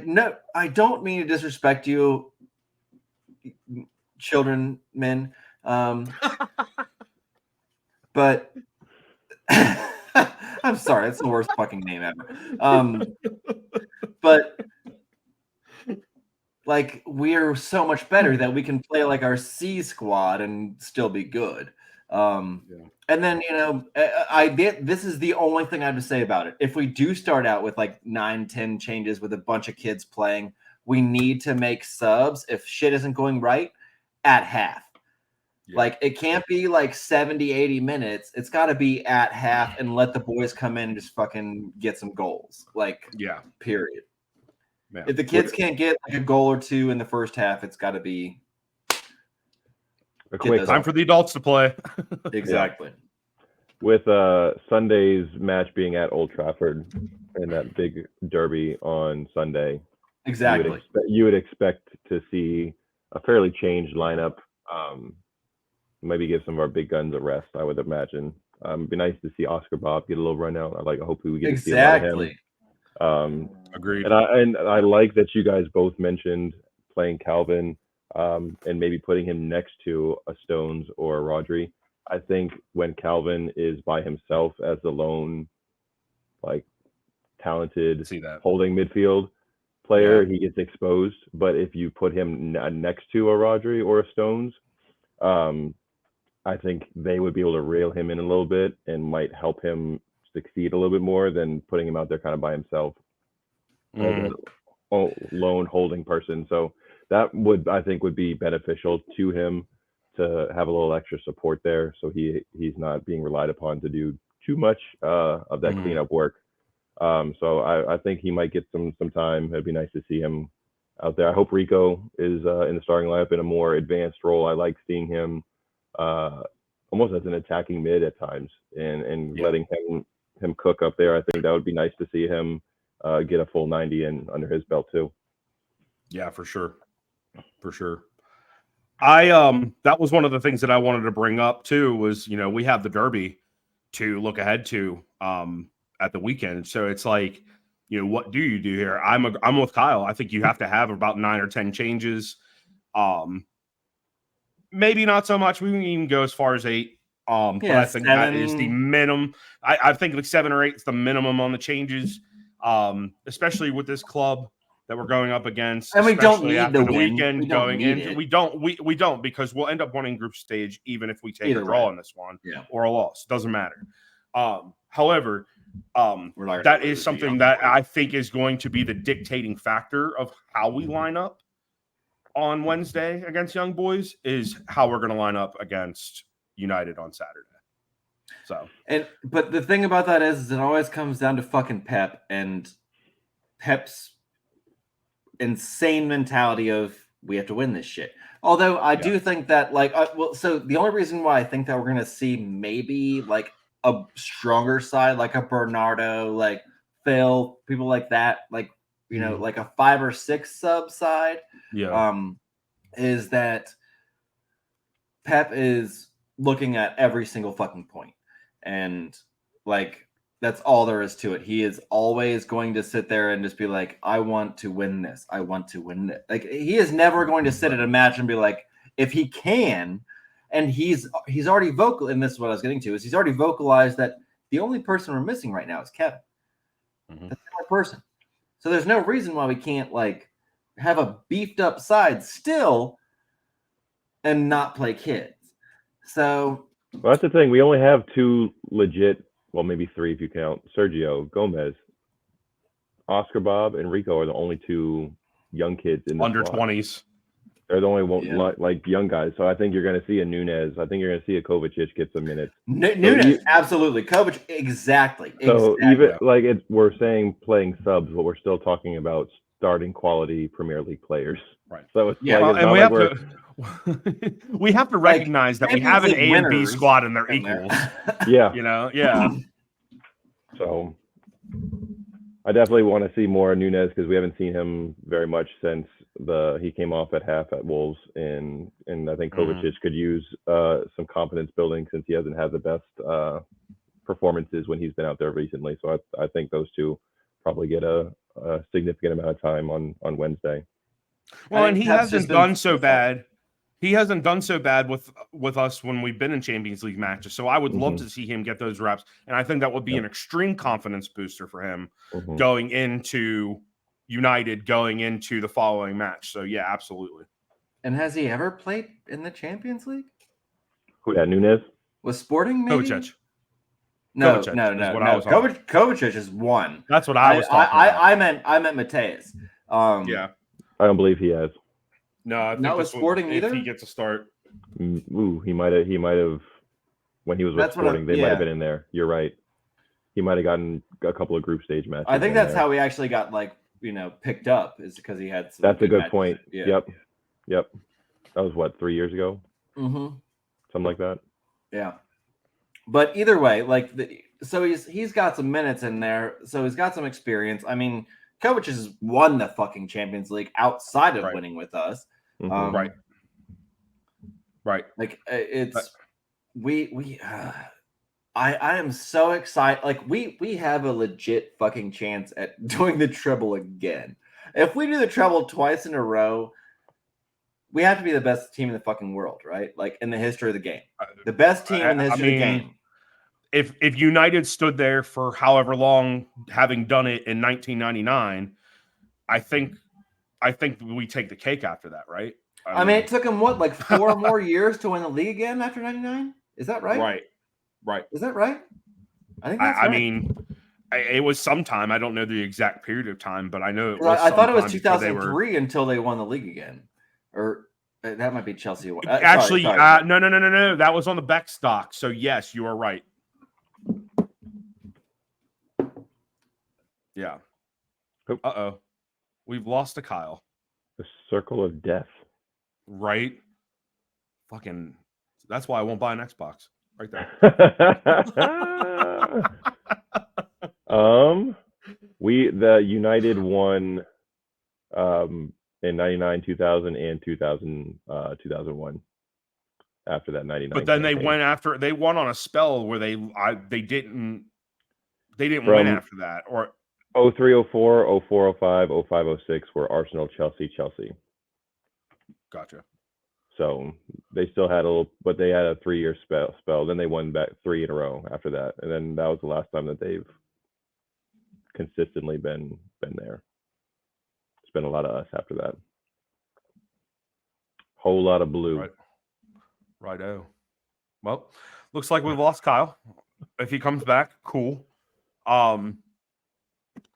don't mean to disrespect you, children, men, but I'm sorry, that's the worst fucking name ever. But like we're so much better that we can play like our C squad and still be good. And then this is the only thing I have to say about it. If we do start out with like 9-10 changes with a bunch of kids playing, we need to make subs if shit isn't going right at half. Yeah. Like, it can't be like 70, 80 minutes. It's got to be at half and let the boys come in and just fucking get some goals. Like, Yeah. period. Yeah. If the kids can't get like a goal or two in the first half, it's got to be A quick Time for the adults to play. exactly. with Sunday's match being at Old Trafford and that big derby on Sunday. Exactly. You would expect to see a fairly changed lineup. Maybe give some of our big guns a rest, I would imagine. It'd be nice to see Oscar Bob get a little run out. Hopefully we get to see a lot of him. Agreed. And I like that you guys both mentioned playing Calvin and maybe putting him next to a Stones or a Rodri. I think when Calvin is by himself as the lone, like, talented See that. holding midfield player, he gets exposed. But if you put him next to a Rodri or a Stones, I think they would be able to reel him in a little bit and might help him succeed a little bit more than putting him out there kind of by himself as a lone holding person. So that I think would be beneficial to him to have a little extra support there, so he's not being relied upon to do too much of that cleanup work. So I think he might get some time. It'd be nice to see him out there. I hope Rico is in the starting lineup in a more advanced role. I like seeing him almost as an attacking mid at times, and letting him cook up there. I think that would be nice to see him get a full 90 in under his belt too. Yeah, for sure. That was one of the things that I wanted to bring up too, was, we have the derby to look ahead to at the weekend. So it's like, what do you do here? I'm with Kyle. I think you have to have about 9 or 10 changes. Maybe not so much. We can even go as far as 8. But I think 7. that is the minimum. I think like 7 or 8 is the minimum on the changes, especially with this club that we're going up against. And we don't especially need after the the win. weekend We don't going need in. it. We don't, because we'll end up winning group stage even if we take Either a draw way. in this one Yeah. or a loss. Doesn't matter. However, We're not that gonna is lose something again. that I think is going to be the dictating factor of how we line up on Wednesday against Young Boys, is how we're going to line up against United on Saturday. So, But the thing about that is it always comes down to fucking Pep and Pep's insane mentality of we have to win this shit. Although I do think that so the only reason why I think that we're going to see maybe like a stronger side, like a Bernardo, like Phil, people like that, like, like a 5 or 6 sub side, is that Pep is looking at every single fucking point. And like, that's all there is to it. He is always going to sit there and just be like, I want to win this. I want to win it. Like, he is never going to sit at a match and be like, if he can, and he's already vocal, and this is what I was getting to, is he's already vocalized that the only person we're missing right now is Kevin. That's the only person. So there's no reason why we can't like have a beefed up side still and not play kids. So Well, that's the thing. We only have 2 legit, well, maybe 3 if you count Sergio Gomez. Oscar Bob and Rico are the only 2 young kids in the under squad. 20s. They're the only one like young guys. So I think you're going to see a Nunez. I think you're going to see a Kovacic get some minutes. Nunez, absolutely. Kovacic, exactly. So even like we're saying playing subs, but we're still talking about starting quality Premier League players. Right. So it's and we have to recognize that we have an A and B squad and they're equals. Yeah. So I definitely want to see more Nunez because we haven't seen him very much since he came off at half at Wolves, and I think Kovacic could use some confidence building since he hasn't had the best performances when he's been out there recently. So I think those 2 probably get a significant amount of time on Wednesday. Well, and he hasn't done so bad. He hasn't done so bad with us when we've been in Champions League matches. So I would love to see him get those reps. And I think that would be an extreme confidence booster for him going into United, going into the following match. So, yeah, absolutely. And has he ever played in the Champions League? Who that, Nunez? Was Sporting maybe? Kovacic. No. Kovacic is 1. That's what I was talking about. I meant Mateus. I don't believe he has. No, I think not with Sporting if either. he gets a start. Ooh, he might have when he was with That's what Sporting, they might yeah. have been in there. You're right. He might have gotten a couple of group stage matches. I think in that's there. how he actually got picked up, is because he had some. That's a good matches. point. Yeah. Yep. That was what, 3 years ago? Mm-hmm. Something like that. Yeah. But either way, so he's got some minutes in there, so he's got some experience. I mean, Kovac has won the fucking Champions League outside of winning with us. Mhm. Right. Like I am so excited. Like we have a legit fucking chance at doing the treble again. If we do the treble twice in a row, we have to be the best team in the fucking world, right? Like in the history of the game, the best team in the history of the game. If United stood there for however long, having done it in 1999, I think we take the cake after that, right? I mean, it took him what, 4 more years to win the league again after 99? Is that right? Right. Is that right? I think that's right. I mean, it was sometime. I don't know the exact period of time, but I know it was. I thought it was sometime before 2003 until they won the league again, or that might be Chelsea. Actually, sorry. No. That was on the Beck stock. So yes, you are right. Yeah. Uh-oh. We've lost to Kyle. The circle of death. Right? Fucking. That's why I won't buy an Xbox. Right there. The United won in 99, 2000, and 2001. After that 99. But then campaign. they won on a spell where they didn't win after that. Or 03, 04, 04, 05, 05, 06 were Arsenal, Chelsea. Gotcha. So they still had but they had a 3-year spell. Then they won back 3 in a row after that, and then that was the last time that they've consistently been there. It's been a lot of us after that. Whole lot of blue. Right. Righto. Well, looks like we've lost Kyle. If he comes back, cool. But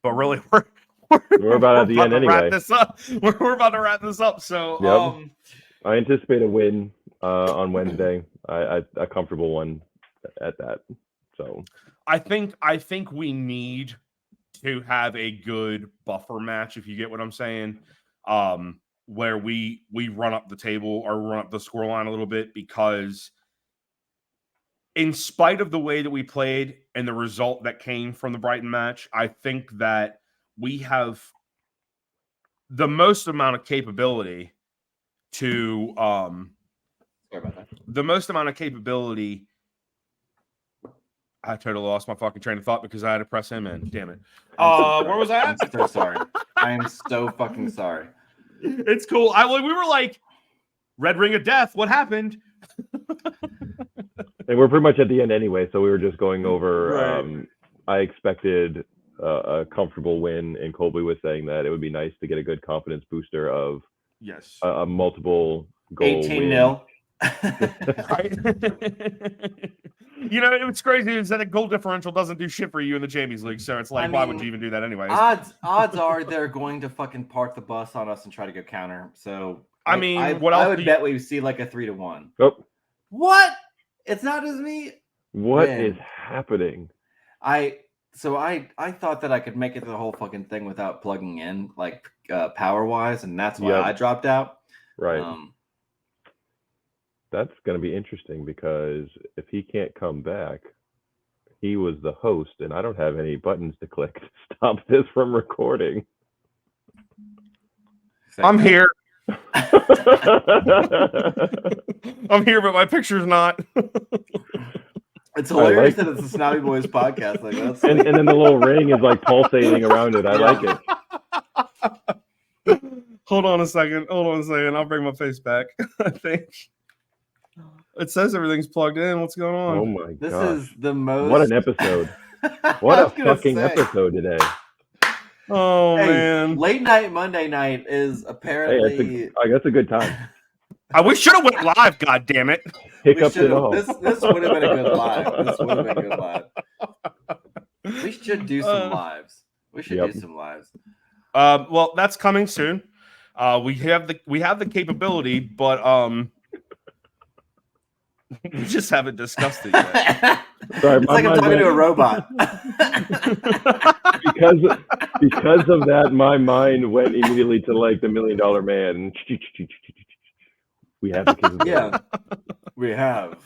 really, we're about at the end anyway. Wrap this up. We're about to wrap this up. So, yep. I anticipate a win on Wednesday. A comfortable one at that. So I think we need to have a good buffer match, if you get what I'm saying. Where we run up the table or run up the scoreline a little bit, because in spite of the way that we played and the result that came from the Brighton match, I think that we have the most amount of capability to sorry about that. The most amount of capability. I totally lost my fucking train of thought because I had to press him in. Damn it. Where was I at? I'm so sorry. I am so fucking sorry. It's cool. We were like, Red Ring of Death. What happened? And we're pretty much at the end anyway, so we were just going over. Right. I expected a comfortable win, and Colby was saying that it would be nice to get a good confidence booster of a multiple goal 18-0. Right. You know, it's crazy is that a goal differential doesn't do shit for you in the Champions League, so it's like, why would you even do that anyways? Odds are they're going to fucking park the bus on us and try to go counter. So I mean, I would bet we see like a 3-1. Oh. What? It's not as me. What is happening? I thought that I could make it the whole fucking thing without plugging in, like power wise, and that's why I dropped out. Right. That's going to be interesting, because if he can't come back, he was the host, and I don't have any buttons to click to stop this from recording. I'm here. I'm here, but my picture's not. It's hilarious that it's a Snobby Boys podcast. Like that's and then the little ring is like pulsating around it. I like it. Hold on a second. I'll bring my face back. I think it says everything's plugged in. What's going on? Oh my god! This is the most. What an episode! What a fucking episode today! Oh man! Late night Monday night is apparently. That's a good time. We should have went live. God damn it! Hiccups and all. This would have been a good live. This would have been a good live. We should do some lives. We should do some lives. Well, that's coming soon. We have the capability, but We just haven't discussed it yet. Sorry, It's my like I'm mind talking to a went- robot. because of that, my mind went immediately to like the $1 Million Man. We have the capability. Yeah, we have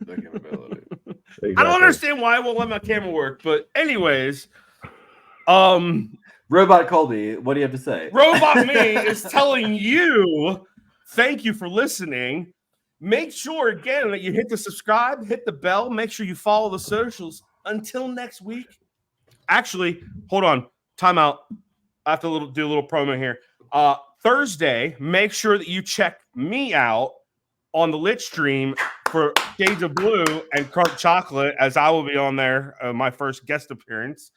the capability. Exactly. I don't understand why I won't let my camera work, but anyways, Robot Colby, what do you have to say? Robot Me is telling you, thank you for listening. Make sure again that you hit the subscribe, hit the bell, make sure you follow the socials. Until next week. Actually, hold on. Time out. I have to do a little promo here. Thursday, make sure that you check me out on the Lit stream for Shades of Blue and Crunk Chocolate, as I will be on there, my first guest appearance.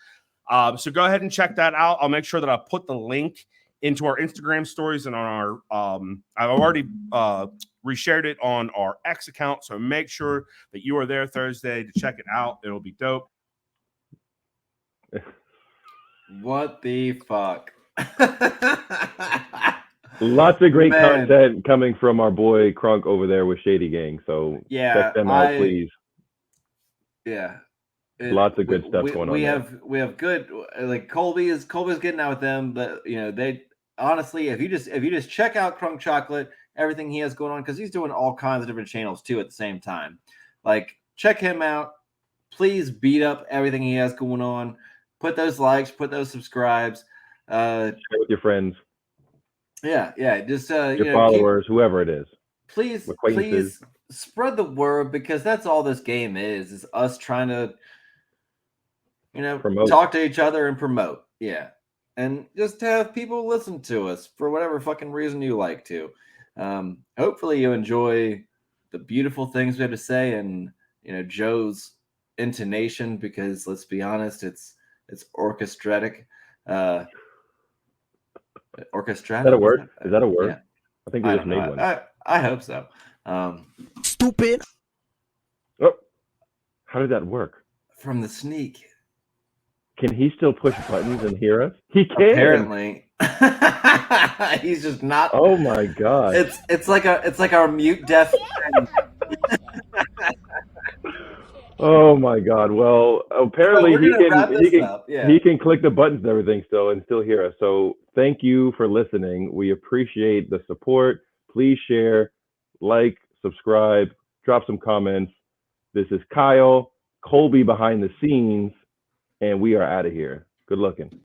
So go ahead and check that out. I'll make sure that I put the link into our Instagram stories and on our I've already reshared it on our X account. So make sure that you are there Thursday to check it out. It'll be dope. What the fuck? Lots of great Man. content coming from our boy Crunk over there with Shady Gang. So Yeah, check them out, please. Yeah. Lots of good stuff going on We there. have good, like Colby's getting out with them, but you know, they honestly, if you just check out Crunk Chocolate, everything he has going on, because he's doing all kinds of different channels too at the same time. Like, check him out. Please beat up everything he has going on. Put those likes, put those subscribes. Share with your friends, Yeah. Just your you know, followers, whoever it is. please acquaintances. spread the word, because that's all this game is us trying to, you know, Promote. talk to each other and promote. Yeah. And just have people listen to us for whatever fucking reason you like to. Hopefully you enjoy the beautiful things we have to say, and you know, Joe's intonation, because let's be honest, it's orchestratic. Orchestratic. Is that a word? Is that a word? Yeah. I think we I just don't made know. one. I hope so. Stupid. Oh, how did that work? From the sneak. Can he still push buttons and hear us? He can. Apparently. He's just not. Oh my god. It's like our mute deaf friend. Oh my god. Well, apparently We're gonna wrap he this can up. Yeah. he can click the buttons and everything still and still hear us. So thank you for listening. We appreciate the support. Please share, like, subscribe, drop some comments. This is Kyle, Colby behind the scenes, and we are out of here. Good looking.